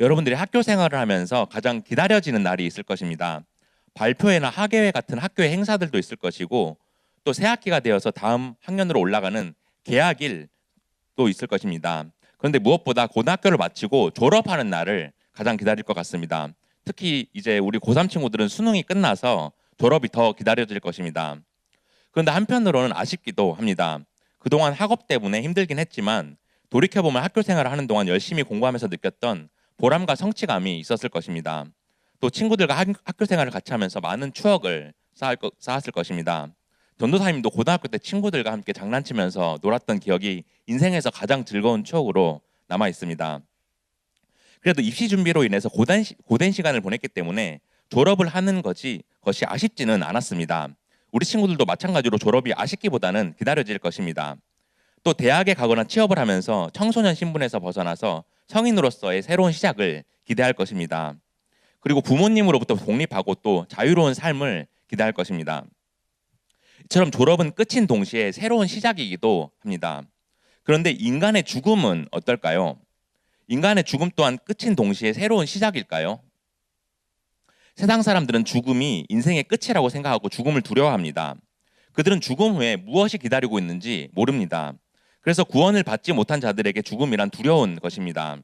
여러분들이 학교 생활을 하면서 가장 기다려지는 날이 있을 것입니다. 발표회나 학예회 같은 학교의 행사들도 있을 것이고 또 새학기가 되어서 다음 학년으로 올라가는 개학일도 있을 것입니다. 그런데 무엇보다 고등학교를 마치고 졸업하는 날을 가장 기다릴 것 같습니다. 특히 이제 우리 고3 친구들은 수능이 끝나서 졸업이 더 기다려질 것입니다. 그런데 한편으로는 아쉽기도 합니다. 그동안 학업 때문에 힘들긴 했지만 돌이켜보면 학교 생활을 하는 동안 열심히 공부하면서 느꼈던 보람과 성취감이 있었을 것입니다. 또 친구들과 학교 생활을 같이 하면서 많은 추억을 쌓았을 것입니다. 전도사님도 고등학교 때 친구들과 함께 장난치면서 놀았던 기억이 인생에서 가장 즐거운 추억으로 남아 있습니다. 그래도 입시 준비로 인해서 고된 시간을 보냈기 때문에 졸업을 하는 것이 아쉽지는 않았습니다. 우리 친구들도 마찬가지로 졸업이 아쉽기보다는 기다려질 것입니다. 또 대학에 가거나 취업을 하면서 청소년 신분에서 벗어나서 성인으로서의 새로운 시작을 기대할 것입니다. 그리고 부모님으로부터 독립하고 또 자유로운 삶을 기대할 것입니다. 이처럼 졸업은 끝인 동시에 새로운 시작이기도 합니다. 그런데 인간의 죽음은 어떨까요? 인간의 죽음 또한 끝인 동시에 새로운 시작일까요? 세상 사람들은 죽음이 인생의 끝이라고 생각하고 죽음을 두려워합니다. 그들은 죽음 후에 무엇이 기다리고 있는지 모릅니다. 그래서 구원을 받지 못한 자들에게 죽음이란 두려운 것입니다.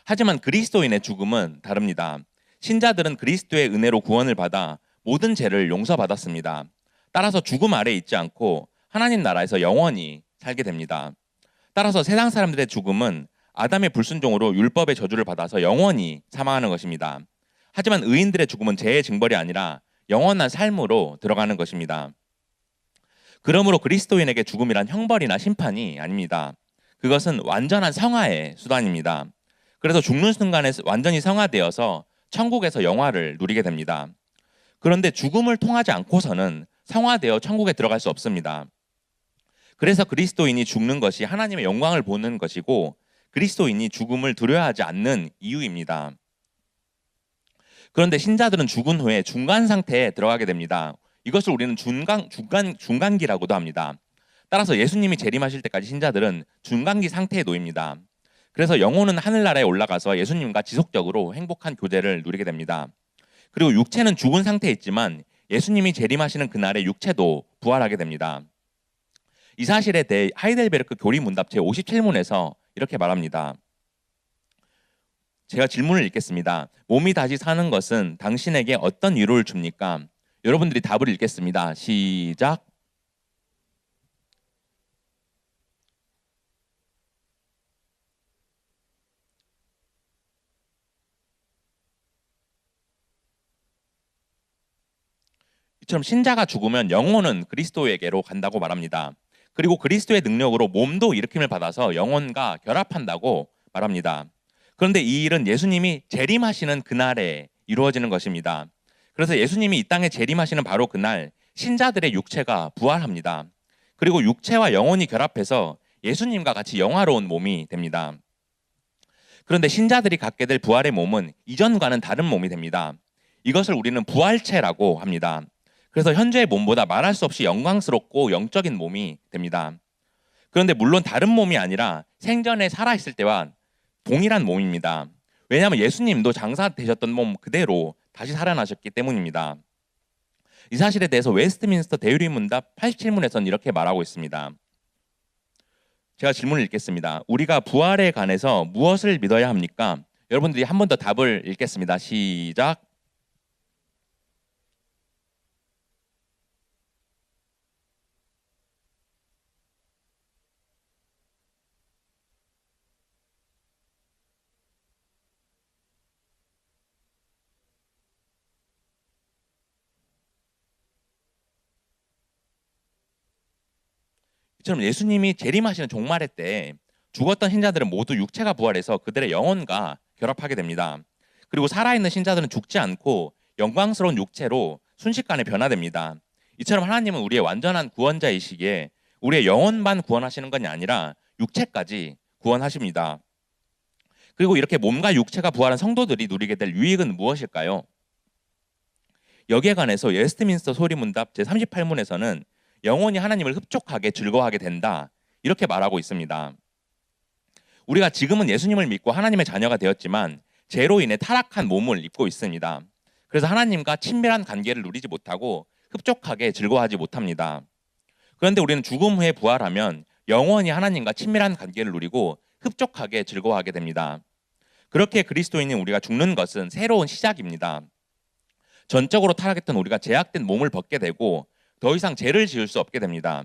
하지만 그리스도인의 죽음은 다릅니다. 신자들은 그리스도의 은혜로 구원을 받아 모든 죄를 용서받았습니다. 따라서 죽음 아래 있지 않고 하나님 나라에서 영원히 살게 됩니다. 따라서 세상 사람들의 죽음은 아담의 불순종으로 율법의 저주를 받아서 영원히 사망하는 것입니다. 하지만 의인들의 죽음은 죄의 징벌이 아니라 영원한 삶으로 들어가는 것입니다. 그러므로 그리스도인에게 죽음이란 형벌이나 심판이 아닙니다. 그것은 완전한 성화의 수단입니다. 그래서 죽는 순간에 완전히 성화되어서 천국에서 영화를 누리게 됩니다. 그런데 죽음을 통하지 않고서는 성화되어 천국에 들어갈 수 없습니다. 그래서 그리스도인이 죽는 것이 하나님의 영광을 보는 것이고 그리스도인이 죽음을 두려워하지 않는 이유입니다. 그런데 신자들은 죽은 후에 중간 상태에 들어가게 됩니다. 이것을 우리는 중간기라고도 합니다. 따라서 예수님이 재림하실 때까지 신자들은 중간기 상태에 놓입니다. 그래서 영혼은 하늘나라에 올라가서 예수님과 지속적으로 행복한 교제를 누리게 됩니다. 그리고 육체는 죽은 상태에 있지만 예수님이 재림하시는 그날에 육체도 부활하게 됩니다. 이 사실에 대해 하이델베르크 교리문답 제57문에서 이렇게 말합니다. 제가 질문을 읽겠습니다. 몸이 다시 사는 것은 당신에게 어떤 위로를 줍니까? 여러분들이 답을 읽겠습니다. 시작. 이처럼 신자가 죽으면 영혼은 그리스도에게로 간다고 말합니다. 그리고 그리스도의 능력으로 몸도 일으킴을 받아서 영혼과 결합한다고 말합니다. 그런데 이 일은 예수님이 재림하시는 그날에 이루어지는 것입니다. 그래서 예수님이 이 땅에 재림하시는 바로 그날 신자들의 육체가 부활합니다. 그리고 육체와 영혼이 결합해서 예수님과 같이 영화로운 몸이 됩니다. 그런데 신자들이 갖게 될 부활의 몸은 이전과는 다른 몸이 됩니다. 이것을 우리는 부활체라고 합니다. 그래서 현재의 몸보다 말할 수 없이 영광스럽고 영적인 몸이 됩니다. 그런데 물론 다른 몸이 아니라 생전에 살아있을 때와 동일한 몸입니다. 왜냐하면 예수님도 장사되셨던 몸 그대로 다시 살아나셨기 때문입니다. 이 사실에 대해서 웨스트민스터 대유리문답 87문에서는 이렇게 말하고 있습니다. 제가 질문을 읽겠습니다. 우리가 부활에 관해서 무엇을 믿어야 합니까? 여러분들이 한 번 더 답을 읽겠습니다. 시작. 이처럼 예수님이 재림하시는 종말의 때 죽었던 신자들은 모두 육체가 부활해서 그들의 영혼과 결합하게 됩니다. 그리고 살아있는 신자들은 죽지 않고 영광스러운 육체로 순식간에 변화됩니다. 이처럼 하나님은 우리의 완전한 구원자이시기에 우리의 영혼만 구원하시는 것이 아니라 육체까지 구원하십니다. 그리고 이렇게 몸과 육체가 부활한 성도들이 누리게 될 유익은 무엇일까요? 여기에 관해서 웨스트민스터 소리문답 우리가 지금은 예수님을 믿고 하나님의 자녀가 되었지만 죄로 인해 타락한 몸을 입고 있습니다. 그래서 하나님과 친밀한 관계를 누리지 못하고 흡족하게 즐거워하지 못합니다. 그런데 우리는 죽음 후에 부활하면 영원히 하나님과 친밀한 관계를 누리고 흡족하게 즐거워하게 됩니다. 그렇게 그리스도인인 우리가 죽는 것은 새로운 시작입니다. 전적으로 타락했던 우리가 죄악된 몸을 벗게 되고 더 이상 죄를 지을 수 없게 됩니다.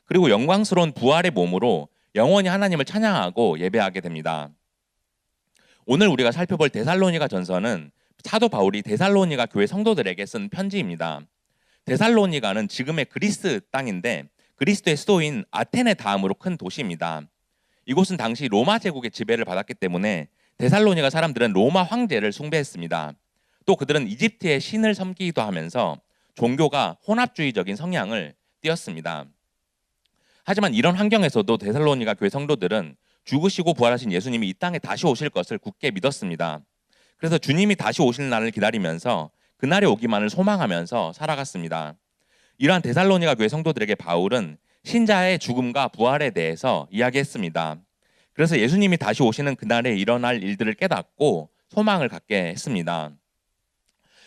그리고 영광스러운 부활의 몸으로 영원히 하나님을 찬양하고 예배하게 됩니다. 오늘 우리가 살펴볼 데살로니가 전서는 사도 바울이 데살로니가 교회 성도들에게 쓴 편지입니다. 데살로니가는 지금의 그리스 땅인데 그리스도의 수도인 아테네 다음으로 큰 도시입니다. 이곳은 당시 로마 제국의 지배를 받았기 때문에 데살로니가 사람들은 로마 황제를 숭배했습니다. 또 그들은 이집트의 신을 섬기기도 하면서 종교가 혼합주의적인 성향을 띠었습니다. 하지만 이런 환경에서도 데살로니가 교회 성도들은 죽으시고 부활하신 예수님이 이 땅에 다시 오실 것을 굳게 믿었습니다. 그래서 주님이 다시 오실 날을 기다리면서 그날이 오기만을 소망하면서 살아갔습니다. 이러한 데살로니가 교회 성도들에게 바울은 신자의 죽음과 부활에 대해서 이야기했습니다. 그래서 예수님이 다시 오시는 그날에 일어날 일들을 깨닫고 소망을 갖게 했습니다.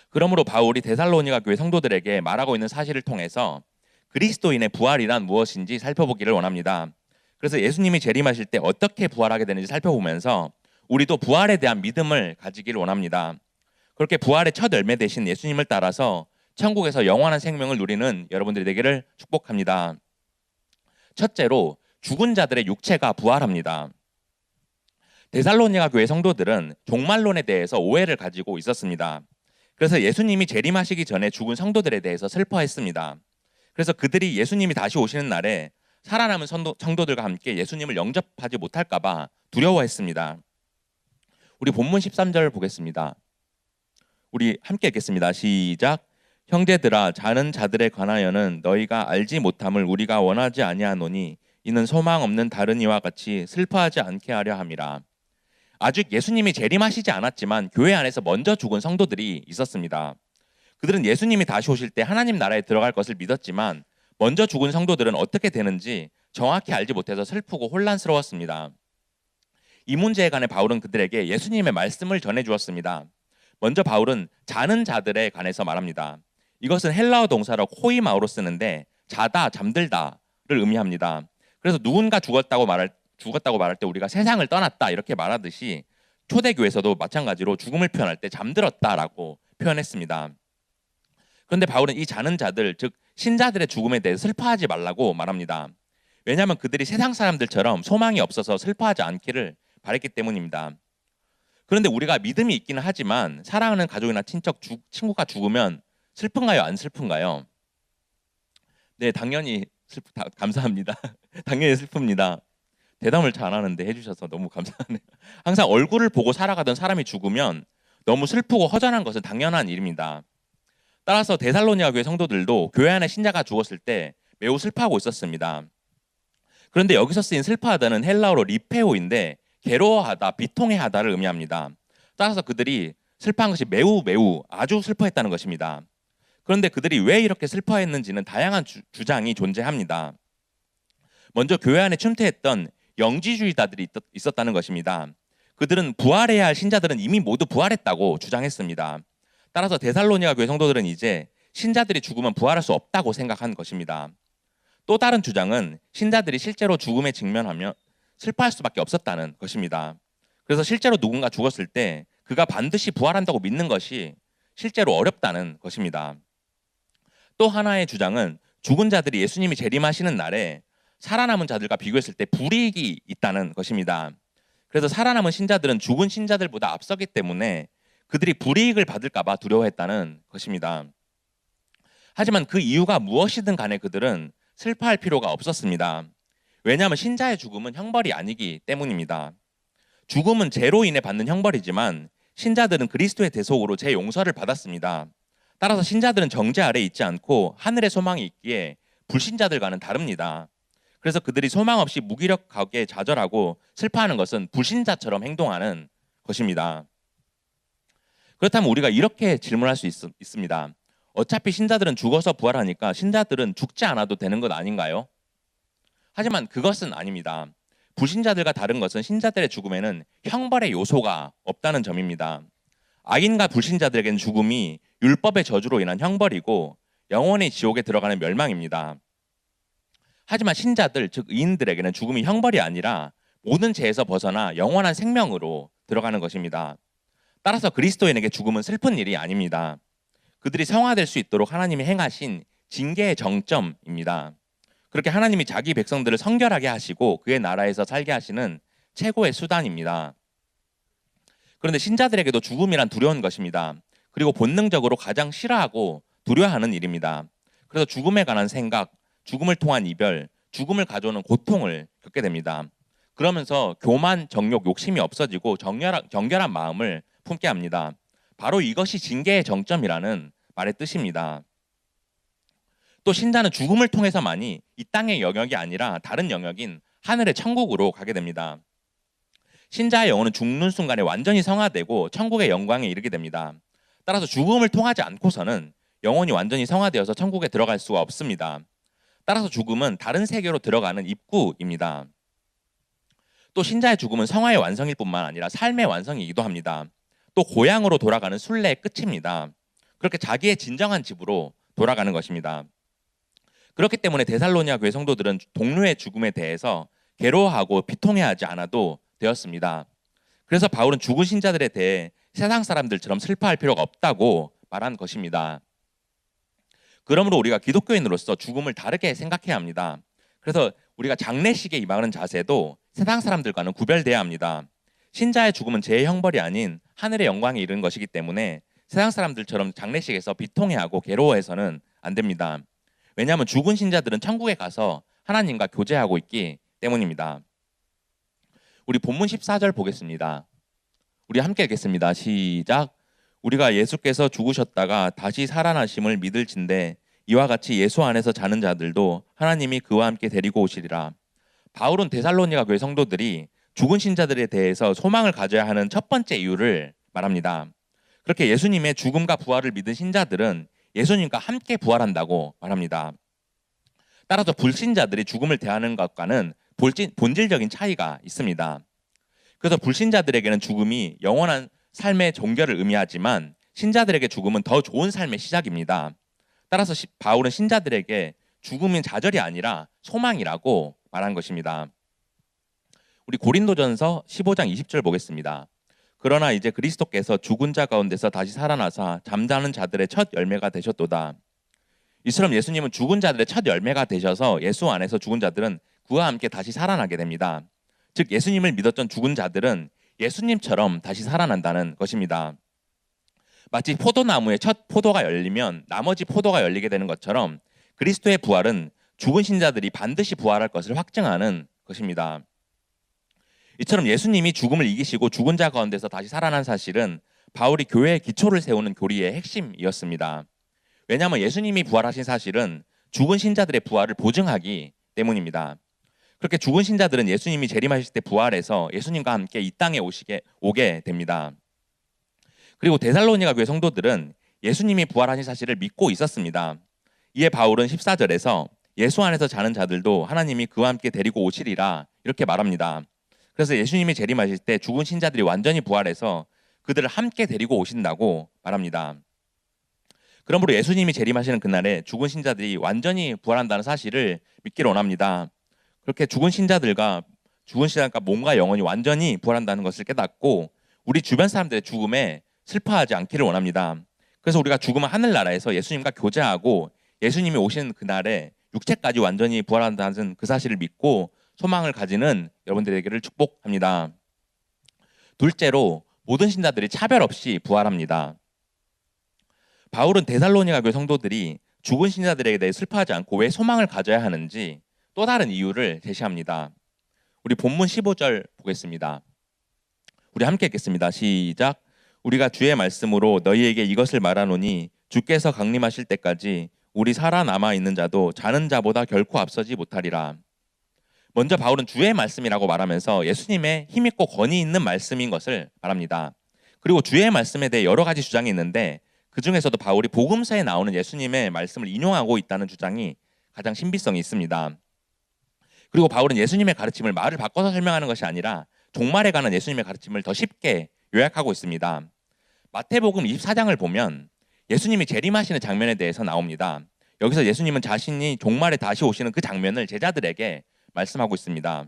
그러므로 바울이 데살로니가 교회 성도들에게 말하고 있는 사실을 통해서 그리스도인의 부활이란 무엇인지 살펴보기를 원합니다. 그래서 예수님이 재림하실 때 어떻게 부활하게 되는지 살펴보면서 우리도 부활에 대한 믿음을 가지기를 원합니다. 그렇게 부활의 첫 열매 되신 예수님을 따라서 천국에서 영원한 생명을 누리는 여러분들이 되기를 축복합니다. 첫째로 죽은 자들의 육체가 부활합니다. 데살로니가 교회 성도들은 종말론에 대해서 오해를 가지고 있었습니다. 그래서 예수님이 재림하시기 전에 죽은 성도들에 대해서 슬퍼했습니다. 그래서 그들이 예수님이 다시 오시는 날에 살아남은 성도들과 함께 예수님을 영접하지 못할까 봐 두려워했습니다. 우리 본문 13절 보겠습니다. 우리 함께 읽겠습니다. 시작. 형제들아, 자는 자들에 관하여는 너희가 알지 못함을 우리가 원하지 아니하노니 이는 소망 없는 다른 이와 같이 슬퍼하지 않게 하려 함이라. 아직 예수님이 재림하시지 않았지만 교회 안에서 먼저 죽은 성도들이 있었습니다. 그들은 예수님이 다시 오실 때 하나님 나라에 들어갈 것을 믿었지만 먼저 죽은 성도들은 어떻게 되는지 정확히 알지 못해서 슬프고 혼란스러웠습니다. 이 문제에 관해 바울은 그들에게 예수님의 말씀을 전해주었습니다. 먼저 바울은 자는 자들에 관해서 말합니다. 이것은 헬라어 동사로 코이마오로 쓰는데 자다, 잠들다를 의미합니다. 그래서 누군가 죽었다고 말할 때 우리가 세상을 떠났다 이렇게 말하듯이 초대교회에서도 마찬가지로 죽음을 표현할 때 잠들었다라고 표현했습니다. 그런데 바울은 이 자는 자들, 즉 신자들의 죽음에 대해 슬퍼하지 말라고 말합니다. 왜냐하면 그들이 세상 사람들처럼 소망이 없어서 슬퍼하지 않기를 바랬기 때문입니다. 그런데 우리가 믿음이 있기는 하지만 사랑하는 가족이나 친구가 죽으면 슬픈가요? 안 슬픈가요? 네, 당연히 감사합니다. 당연히 슬픕니다. 대답을 잘하는데 해주셔서 너무 감사하네요. 항상 얼굴을 보고 살아가던 사람이 죽으면 너무 슬프고 허전한 것은 당연한 일입니다. 따라서 데살로니가 교회 성도들도 교회 안에 신자가 죽었을 때 매우 슬퍼하고 있었습니다. 그런데 여기서 쓰인 슬퍼하다는 헬라어로 리페오인데 괴로워하다, 비통해하다를 의미합니다. 따라서 그들이 슬퍼한 것이 매우 아주 슬퍼했다는 것입니다. 그런데 그들이 왜 이렇게 슬퍼했는지는 다양한 주장이 존재합니다. 먼저 교회 안에 침투했던 영지주의자들이 있었다는 것입니다. 그들은 부활해야 할 신자들은 이미 모두 부활했다고 주장했습니다. 따라서 데살로니가 교회 성도들은 이제 신자들이 죽으면 부활할 수 없다고 생각한 것입니다. 또 다른 주장은 신자들이 실제로 죽음에 직면하면 슬퍼할 수밖에 없었다는 것입니다. 그래서 실제로 누군가 죽었을 때 그가 반드시 부활한다고 믿는 것이 실제로 어렵다는 것입니다. 또 하나의 주장은 죽은 자들이 예수님이 재림하시는 날에 살아남은 자들과 비교했을 때 불이익이 있다는 것입니다. 그래서 살아남은 신자들은 죽은 신자들보다 앞서기 때문에 그들이 불이익을 받을까 봐 두려워했다는 것입니다. 하지만 그 이유가 무엇이든 간에 그들은 슬퍼할 필요가 없었습니다. 왜냐하면 신자의 죽음은 형벌이 아니기 때문입니다. 죽음은 죄로 인해 받는 형벌이지만 신자들은 그리스도의 대속으로 죄 용서를 받았습니다. 따라서 신자들은 정죄 아래 있지 않고 하늘의 소망이 있기에 불신자들과는 다릅니다. 그래서 그들이 소망 없이 무기력하게 좌절하고 슬퍼하는 것은 불신자처럼 행동하는 것입니다. 그렇다면 우리가 이렇게 질문할 수 있습니다. 어차피 신자들은 죽어서 부활하니까 신자들은 죽지 않아도 되는 것 아닌가요? 하지만 그것은 아닙니다. 불신자들과 다른 것은 신자들의 죽음에는 형벌의 요소가 없다는 점입니다. 악인과 불신자들에게는 죽음이 율법의 저주로 인한 형벌이고 영원히 지옥에 들어가는 멸망입니다. 하지만 신자들, 즉 의인들에게는 죽음이 형벌이 아니라 모든 죄에서 벗어나 영원한 생명으로 들어가는 것입니다. 따라서 그리스도인에게 죽음은 슬픈 일이 아닙니다. 그들이 성화될 수 있도록 하나님이 행하신 징계의 정점입니다. 그렇게 하나님이 자기 백성들을 성결하게 하시고 그의 나라에서 살게 하시는 최고의 수단입니다. 그런데 신자들에게도 죽음이란 두려운 것입니다. 그리고 본능적으로 가장 싫어하고 두려워하는 일입니다. 그래서 죽음에 관한 생각, 죽음을 통한 이별, 죽음을 가져오는 고통을 겪게 됩니다. 그러면서 교만, 정욕, 욕심이 없어지고 정결한 마음을 품게 합니다. 바로 이것이 징계의 정점이라는 말의 뜻입니다. 또 신자는 죽음을 통해서만이 이 땅의 영역이 아니라 다른 영역인 하늘의 천국으로 가게 됩니다. 신자의 영혼은 죽는 순간에 완전히 성화되고 천국의 영광에 이르게 됩니다. 따라서 죽음을 통하지 않고서는 영혼이 완전히 성화되어서 천국에 들어갈 수가 없습니다. 따라서 죽음은 다른 세계로 들어가는 입구입니다. 또 신자의 죽음은 성화의 완성일 뿐만 아니라 삶의 완성이기도 합니다. 또 고향으로 돌아가는 순례의 끝입니다. 그렇게 자기의 진정한 집으로 돌아가는 것입니다. 그렇기 때문에 데살로니가 교회 성도들은 동료의 죽음에 대해서 괴로워하고 비통해하지 않아도 되었습니다. 그래서 바울은 죽은 신자들에 대해 세상 사람들처럼 슬퍼할 필요가 없다고 말한 것입니다. 그러므로 우리가 기독교인으로서 죽음을 다르게 생각해야 합니다. 그래서 우리가 장례식에 임하는 자세도 세상 사람들과는 구별돼야 합니다. 신자의 죽음은 죄의 형벌이 아닌 하늘의 영광에 이르는 것이기 때문에 세상 사람들처럼 장례식에서 비통해하고 괴로워해서는 안 됩니다. 왜냐하면 죽은 신자들은 천국에 가서 하나님과 교제하고 있기 때문입니다. 우리 본문 14절 보겠습니다. 우리 함께 읽겠습니다. 시작. 우리가 예수께서 죽으셨다가 다시 살아나심을 믿을진대 이와 같이 예수 안에서 자는 자들도 하나님이 그와 함께 데리고 오시리라. 바울은 데살로니가 교회 성도들이 죽은 신자들에 대해서 소망을 가져야 하는 첫 번째 이유를 말합니다. 그렇게 예수님의 죽음과 부활을 믿은 신자들은 예수님과 함께 부활한다고 말합니다. 따라서 불신자들이 죽음을 대하는 것과는 본질적인 차이가 있습니다. 그래서 불신자들에게는 죽음이 영원한 삶의 종결을 의미하지만 신자들에게 죽음은 더 좋은 삶의 시작입니다. 따라서 바울은 신자들에게 죽음은 좌절이 아니라 소망이라고 말한 것입니다. 우리 고린도전서 15장 20절 보겠습니다. 그러나 이제 그리스도께서 죽은 자 가운데서 다시 살아나사 잠자는 자들의 첫 열매가 되셨도다. 이처럼 예수님은 죽은 자들의 첫 열매가 되셔서 예수 안에서 죽은 자들은 그와 함께 다시 살아나게 됩니다. 즉 예수님을 믿었던 죽은 자들은 예수님처럼 다시 살아난다는 것입니다. 마치 포도나무의 첫 포도가 열리면 나머지 포도가 열리게 되는 것처럼 그리스도의 부활은 죽은 신자들이 반드시 부활할 것을 확증하는 것입니다. 이처럼 예수님이 죽음을 이기시고 죽은 자 가운데서 다시 살아난 사실은 바울이 교회의 기초를 세우는 교리의 핵심이었습니다. 왜냐하면 예수님이 부활하신 사실은 죽은 신자들의 부활을 보증하기 때문입니다. 그렇게 죽은 신자들은 예수님이 재림하실 때 부활해서 예수님과 함께 이 땅에 오게 됩니다. 그리고 데살로니가 교회 성도들은 예수님이 부활하신 사실을 믿고 있었습니다. 이에 바울은 14절에서 예수 안에서 자는 자들도 하나님이 그와 함께 데리고 오시리라 이렇게 말합니다. 그래서 예수님이 재림하실 때 죽은 신자들이 완전히 부활해서 그들을 함께 데리고 오신다고 말합니다. 그러므로 예수님이 재림하시는 그날에 죽은 신자들이 완전히 부활한다는 사실을 믿기를 원합니다. 그렇게 죽은 신자들과 몸과 영혼이 완전히 부활한다는 것을 깨닫고 우리 주변 사람들의 죽음에 슬퍼하지 않기를 원합니다. 그래서 우리가 죽으면 하늘나라에서 예수님과 교제하고 예수님이 오시는 그날에 육체까지 완전히 부활한다는 그 사실을 믿고 소망을 가지는 여러분들의 되기를 축복합니다. 둘째로 모든 신자들이 차별 없이 부활합니다. 바울은 데살로니가 교회 성도들이 죽은 신자들에게 대해 슬퍼하지 않고 왜 소망을 가져야 하는지 또 다른 이유를 제시합니다. 우리 본문 15절 보겠습니다. 우리 함께 읽겠습니다. 시작. 우리가 주의 말씀으로 너희에게 이것을 말하노니 주께서 강림하실 때까지 우리 살아남아 있는 자도 자는 자보다 결코 앞서지 못하리라. 먼저 바울은 주의 말씀이라고 말하면서 예수님의 힘있고 권위 있는 말씀인 것을 말합니다. 그리고 주의 말씀에 대해 여러 가지 주장이 있는데 그 중에서도 바울이 복음서에 나오는 예수님의 말씀을 인용하고 있다는 주장이 가장 신비성이 있습니다. 그리고 바울은 예수님의 가르침을 말을 바꿔서 설명하는 것이 아니라 종말에 관한 예수님의 가르침을 더 쉽게 요약하고 있습니다. 마태복음 24장을 보면 예수님이 재림하시는 장면에 대해서 나옵니다. 여기서 예수님은 자신이 종말에 다시 오시는 그 장면을 제자들에게 말씀하고 있습니다.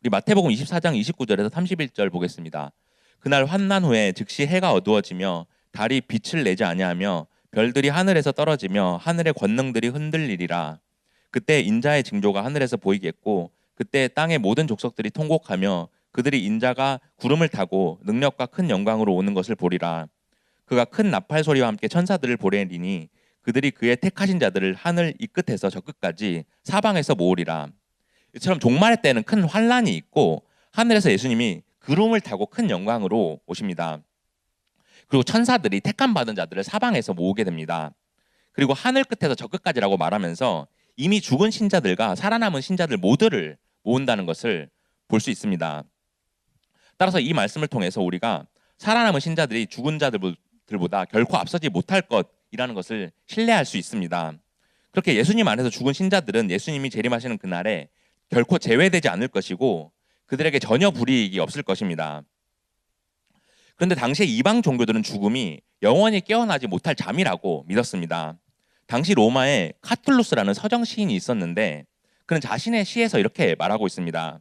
우리 마태복음 24장 29절에서 31절 보겠습니다. 그날 환난 후에 즉시 해가 어두워지며 달이 빛을 내지 아니하며 별들이 하늘에서 떨어지며 하늘의 권능들이 흔들리리라. 그때 인자의 징조가 하늘에서 보이겠고 그때 땅의 모든 족속들이 통곡하며 그들이 인자가 구름을 타고 능력과 큰 영광으로 오는 것을 보리라. 그가 큰 나팔 소리와 함께 천사들을 보내리니 그들이 그의 택하신 자들을 하늘 이 끝에서 저 끝까지 사방에서 모으리라. 이처럼 종말의 때는 큰 환란이 있고 하늘에서 예수님이 구름을 타고 큰 영광으로 오십니다. 그리고 천사들이 택함 받은 자들을 사방에서 모으게 됩니다. 그리고 하늘 끝에서 저 끝까지라고 말하면서 이미 죽은 신자들과 살아남은 신자들 모두를 모은다는 것을 볼 수 있습니다. 따라서 이 말씀을 통해서 우리가 살아남은 신자들이 죽은 자들보다 결코 앞서지 못할 것이라는 것을 신뢰할 수 있습니다. 그렇게 예수님 안에서 죽은 신자들은 예수님이 재림하시는 그날에 결코 제외되지 않을 것이고 그들에게 전혀 불이익이 없을 것입니다. 그런데 당시에 이방 종교들은 죽음이 영원히 깨어나지 못할 잠이라고 믿었습니다. 당시 로마에 카툴루스라는 서정 시인이 있었는데 그는 자신의 시에서 이렇게 말하고 있습니다.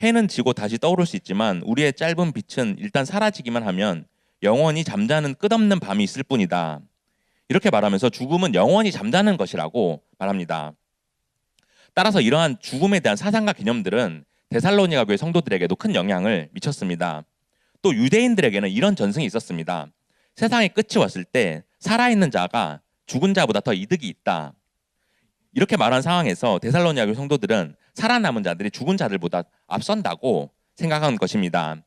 해는 지고 다시 떠오를 수 있지만 우리의 짧은 빛은 일단 사라지기만 하면 영원히 잠자는 끝없는 밤이 있을 뿐이다. 이렇게 말하면서 죽음은 영원히 잠자는 것이라고 말합니다. 따라서 이러한 죽음에 대한 사상과 개념들은 데살로니가 교회 성도들에게도 큰 영향을 미쳤습니다. 또 유대인들에게는 이런 전승이 있었습니다. 세상의 끝이 왔을 때 살아있는 자가 죽은 자보다 더 이득이 있다. 이렇게 말한 상황에서 데살로니가 교회 성도들은 살아남은 자들이 죽은 자들보다 앞선다고 생각한 것입니다.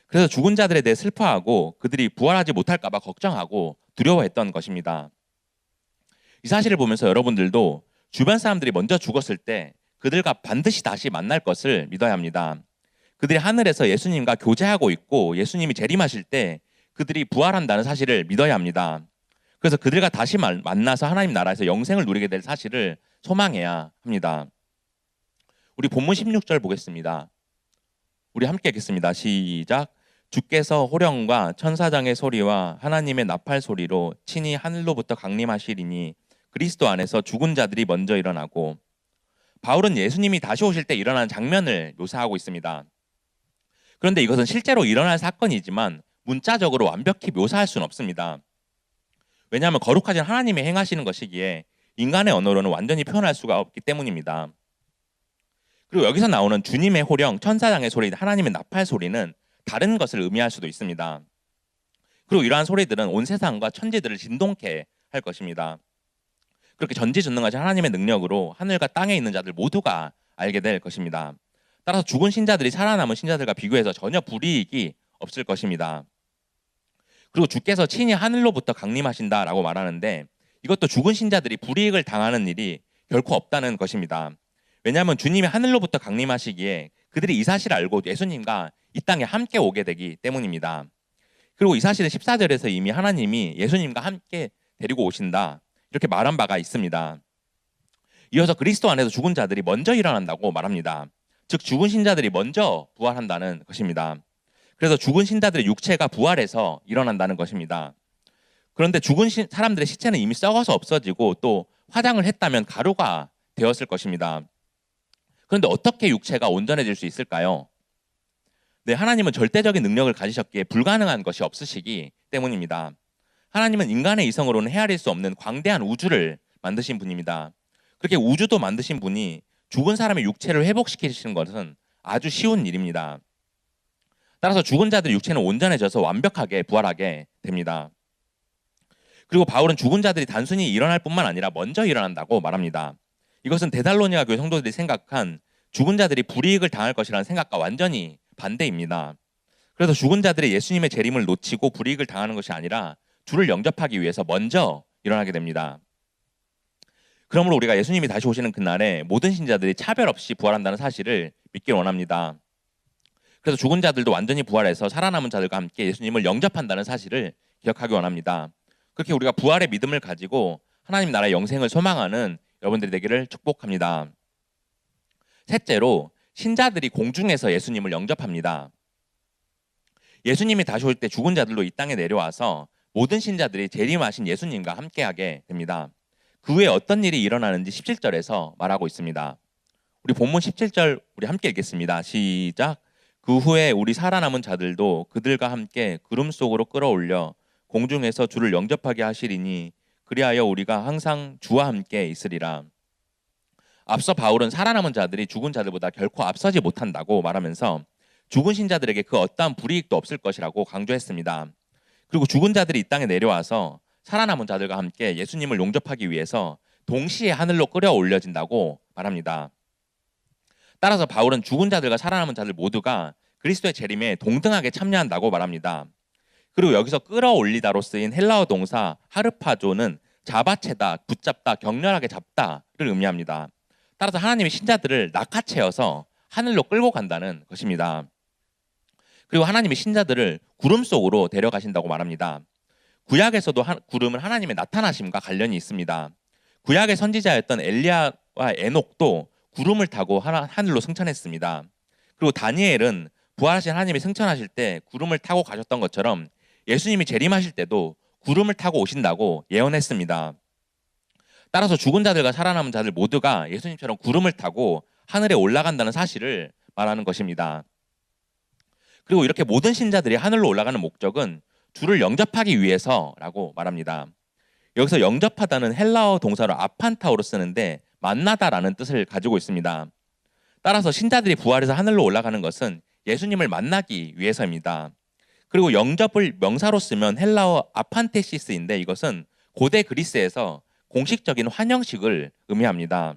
그래서 죽은 자들에 대해 슬퍼하고 그들이 부활하지 못할까 봐 걱정하고 두려워했던 것입니다. 이 사실을 보면서 여러분들도 주변 사람들이 먼저 죽었을 때 그들과 반드시 다시 만날 것을 믿어야 합니다. 그들이 하늘에서 예수님과 교제하고 있고 예수님이 재림하실 때 그들이 부활한다는 사실을 믿어야 합니다. 그래서 그들과 다시 만나서 하나님 나라에서 영생을 누리게 될 사실을 소망해야 합니다. 우리 본문 16절 보겠습니다. 우리 함께 읽겠습니다. 시작. 주께서 호령과 천사장의 소리와 하나님의 나팔 소리로 친히 하늘로부터 강림하시리니 그리스도 안에서 죽은 자들이 먼저 일어나고. 바울은 예수님이 다시 오실 때 일어나는 장면을 묘사하고 있습니다. 그런데 이것은 실제로 일어날 사건이지만 문자적으로 완벽히 묘사할 수는 없습니다. 왜냐하면 거룩하신 하나님이 행하시는 것이기에 인간의 언어로는 완전히 표현할 수가 없기 때문입니다. 그리고 여기서 나오는 주님의 호령, 천사장의 소리, 하나님의 나팔 소리는 다른 것을 의미할 수도 있습니다. 그리고 이러한 소리들은 온 세상과 천지들을 진동케 할 것입니다. 그렇게 전지전능하신 하나님의 능력으로 하늘과 땅에 있는 자들 모두가 알게 될 것입니다. 따라서 죽은 신자들이 살아남은 신자들과 비교해서 전혀 불이익이 없을 것입니다. 그리고 주께서 친히 하늘로부터 강림하신다라고 말하는데 이것도 죽은 신자들이 불이익을 당하는 일이 결코 없다는 것입니다. 왜냐하면 주님이 하늘로부터 강림하시기에 그들이 이 사실을 알고 예수님과 이 땅에 함께 오게 되기 때문입니다. 그리고 이 사실은 14절에서 이미 하나님이 예수님과 함께 데리고 오신다 이렇게 말한 바가 있습니다. 이어서 그리스도 안에서 죽은 자들이 먼저 일어난다고 말합니다. 즉 죽은 신자들이 먼저 부활한다는 것입니다. 그래서 죽은 신자들의 육체가 부활해서 일어난다는 것입니다. 그런데 죽은 사람들의 시체는 이미 썩어서 없어지고 또 화장을 했다면 가루가 되었을 것입니다. 그런데 어떻게 육체가 온전해질 수 있을까요? 네, 하나님은 절대적인 능력을 가지셨기에 불가능한 것이 없으시기 때문입니다. 하나님은 인간의 이성으로는 헤아릴 수 없는 광대한 우주를 만드신 분입니다. 그렇게 우주도 만드신 분이 죽은 사람의 육체를 회복시키시는 것은 아주 쉬운 일입니다. 따라서 죽은 자들의 육체는 온전해져서 완벽하게 부활하게 됩니다. 그리고 바울은 죽은 자들이 단순히 일어날 뿐만 아니라 먼저 일어난다고 말합니다. 이것은 데살로니가 교회 성도들이 생각한 죽은 자들이 불이익을 당할 것이라는 생각과 완전히 반대입니다. 그래서 죽은 자들이 예수님의 재림을 놓치고 불이익을 당하는 것이 아니라 주를 영접하기 위해서 먼저 일어나게 됩니다. 그러므로 우리가 예수님이 다시 오시는 그날에 모든 신자들이 차별 없이 부활한다는 사실을 믿길 원합니다. 그래서 죽은 자들도 완전히 부활해서 살아남은 자들과 함께 예수님을 영접한다는 사실을 기억하기 원합니다. 그렇게 우리가 부활의 믿음을 가지고 하나님 나라의 영생을 소망하는 여러분들이 되기를 축복합니다. 셋째로 신자들이 공중에서 예수님을 영접합니다. 예수님이 다시 올 때 죽은 자들로 이 땅에 내려와서 모든 신자들이 재림하신 예수님과 함께하게 됩니다. 그 후에 어떤 일이 일어나는지 17절에서 말하고 있습니다. 우리 본문 17절 우리 함께 읽겠습니다. 시작. 그 후에 우리 살아남은 자들도 그들과 함께 구름 속으로 끌어올려 공중에서 주를 영접하게 하시리니 그리하여 우리가 항상 주와 함께 있으리라. 앞서 바울은 살아남은 자들이 죽은 자들보다 결코 앞서지 못한다고 말하면서 죽은 신자들에게 그 어떠한 불이익도 없을 것이라고 강조했습니다. 그리고 죽은 자들이 이 땅에 내려와서 살아남은 자들과 함께 예수님을 용접하기 위해서 동시에 하늘로 끌어올려진다고 말합니다. 따라서 바울은 죽은 자들과 살아남은 자들 모두가 그리스도의 재림에 동등하게 참여한다고 말합니다. 그리고 여기서 끌어올리다로 쓰인 헬라어 동사 하르파조는 잡아채다, 붙잡다, 격렬하게 잡다를 의미합니다. 따라서 하나님이 신자들을 낚아채어서 하늘로 끌고 간다는 것입니다. 그리고 하나님이 신자들을 구름 속으로 데려가신다고 말합니다. 구약에서도 구름은 하나님의 나타나심과 관련이 있습니다. 구약의 선지자였던 엘리야와 에녹도 구름을 타고 하늘로 승천했습니다. 그리고 다니엘은 부활하신 하나님이 승천하실 때 구름을 타고 가셨던 것처럼 예수님이 재림하실 때도 구름을 타고 오신다고 예언했습니다. 따라서 죽은 자들과 살아남은 자들 모두가 예수님처럼 구름을 타고 하늘에 올라간다는 사실을 말하는 것입니다. 그리고 이렇게 모든 신자들이 하늘로 올라가는 목적은 주를 영접하기 위해서라고 말합니다. 여기서 영접하다는 헬라어 동사로 아판타오로 쓰는데 만나다라는 뜻을 가지고 있습니다. 따라서 신자들이 부활해서 하늘로 올라가는 것은 예수님을 만나기 위해서입니다. 그리고 영접을 명사로 쓰면 헬라어 아판테시스인데 이것은 고대 그리스에서 공식적인 환영식을 의미합니다.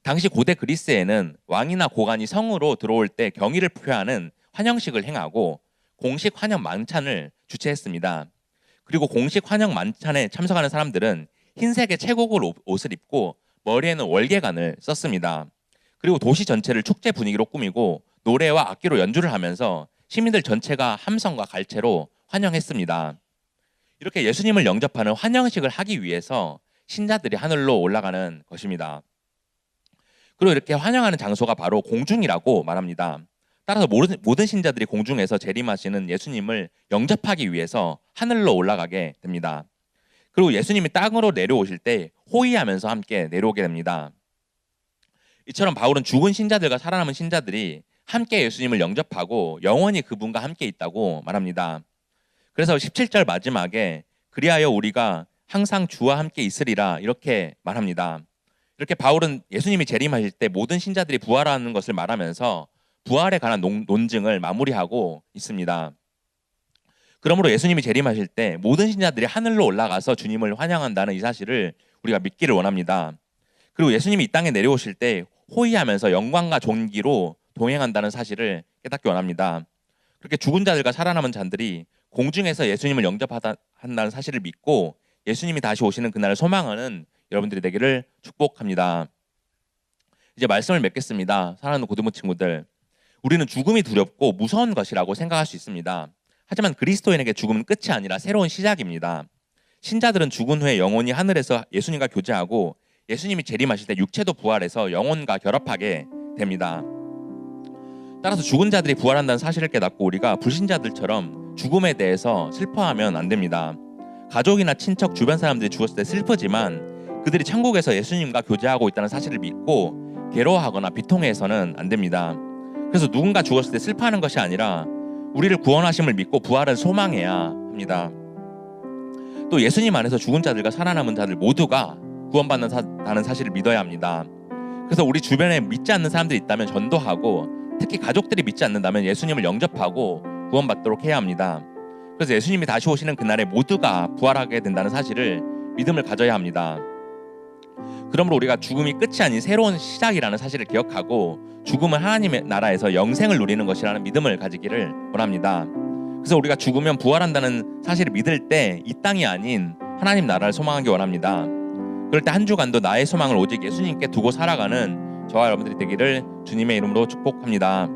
당시 고대 그리스에는 왕이나 고관이 성으로 들어올 때 경의를 표하는 환영식을 행하고 공식 환영 만찬을 주최했습니다. 그리고 공식 환영 만찬에 참석하는 사람들은 흰색의 체국을 옷을 입고 머리에는 월계관을 썼습니다. 그리고 도시 전체를 축제 분위기로 꾸미고 노래와 악기로 연주를 하면서 시민들 전체가 함성과 갈채로 환영했습니다. 이렇게 예수님을 영접하는 환영식을 하기 위해서 신자들이 하늘로 올라가는 것입니다. 그리고 이렇게 환영하는 장소가 바로 공중이라고 말합니다. 따라서 모든 신자들이 공중에서 재림하시는 예수님을 영접하기 위해서 하늘로 올라가게 됩니다. 그리고 예수님이 땅으로 내려오실 때 호위하면서 함께 내려오게 됩니다. 이처럼 바울은 죽은 신자들과 살아남은 신자들이 함께 예수님을 영접하고 영원히 그분과 함께 있다고 말합니다. 그래서 17절 마지막에 그리하여 우리가 항상 주와 함께 있으리라 이렇게 말합니다. 이렇게 바울은 예수님이 재림하실 때 모든 신자들이 부활하는 것을 말하면서 부활에 관한 논증을 마무리하고 있습니다. 그러므로 예수님이 재림하실 때 모든 신자들이 하늘로 올라가서 주님을 환영한다는 이 사실을 우리가 믿기를 원합니다. 그리고 예수님이 이 땅에 내려오실 때 호위하면서 영광과 존귀로 동행한다는 사실을 깨닫기 원합니다. 그렇게 죽은 자들과 살아남은 자들이 공중에서 예수님을 영접한다는 사실을 믿고 예수님이 다시 오시는 그날을 소망하는 여러분들이 되기를 축복합니다. 이제 말씀을 맺겠습니다. 사랑하는 고등부 친구들, 우리는 죽음이 두렵고 무서운 것이라고 생각할 수 있습니다. 하지만 그리스도인에게 죽음은 끝이 아니라 새로운 시작입니다. 신자들은 죽은 후에 영원히 하늘에서 예수님과 교제하고 예수님이 재림하실 때 육체도 부활해서 영혼과 결합하게 됩니다. 따라서 죽은 자들이 부활한다는 사실을 깨닫고 우리가 불신자들처럼 죽음에 대해서 슬퍼하면 안 됩니다. 가족이나 친척, 주변 사람들이 죽었을 때 슬프지만 그들이 천국에서 예수님과 교제하고 있다는 사실을 믿고 괴로워하거나 비통해서는 안 됩니다. 그래서 누군가 죽었을 때 슬퍼하는 것이 아니라 우리를 구원하심을 믿고 부활을 소망해야 합니다. 또 예수님 안에서 죽은 자들과 살아남은 자들 모두가 구원받는다는 사실을 믿어야 합니다. 그래서 우리 주변에 믿지 않는 사람들이 있다면 전도하고 특히 가족들이 믿지 않는다면 예수님을 영접하고 구원받도록 해야 합니다. 그래서 예수님이 다시 오시는 그날에 모두가 부활하게 된다는 사실을 믿음을 가져야 합니다. 그러므로 우리가 죽음이 끝이 아닌 새로운 시작이라는 사실을 기억하고 죽음은 하나님의 나라에서 영생을 누리는 것이라는 믿음을 가지기를 원합니다. 그래서 우리가 죽으면 부활한다는 사실을 믿을 때 이 땅이 아닌 하나님 나라를 소망하기 원합니다. 그럴 때 한 주간도 나의 소망을 오직 예수님께 두고 살아가는 저와 여러분들이 되기를 주님의 이름으로 축복합니다.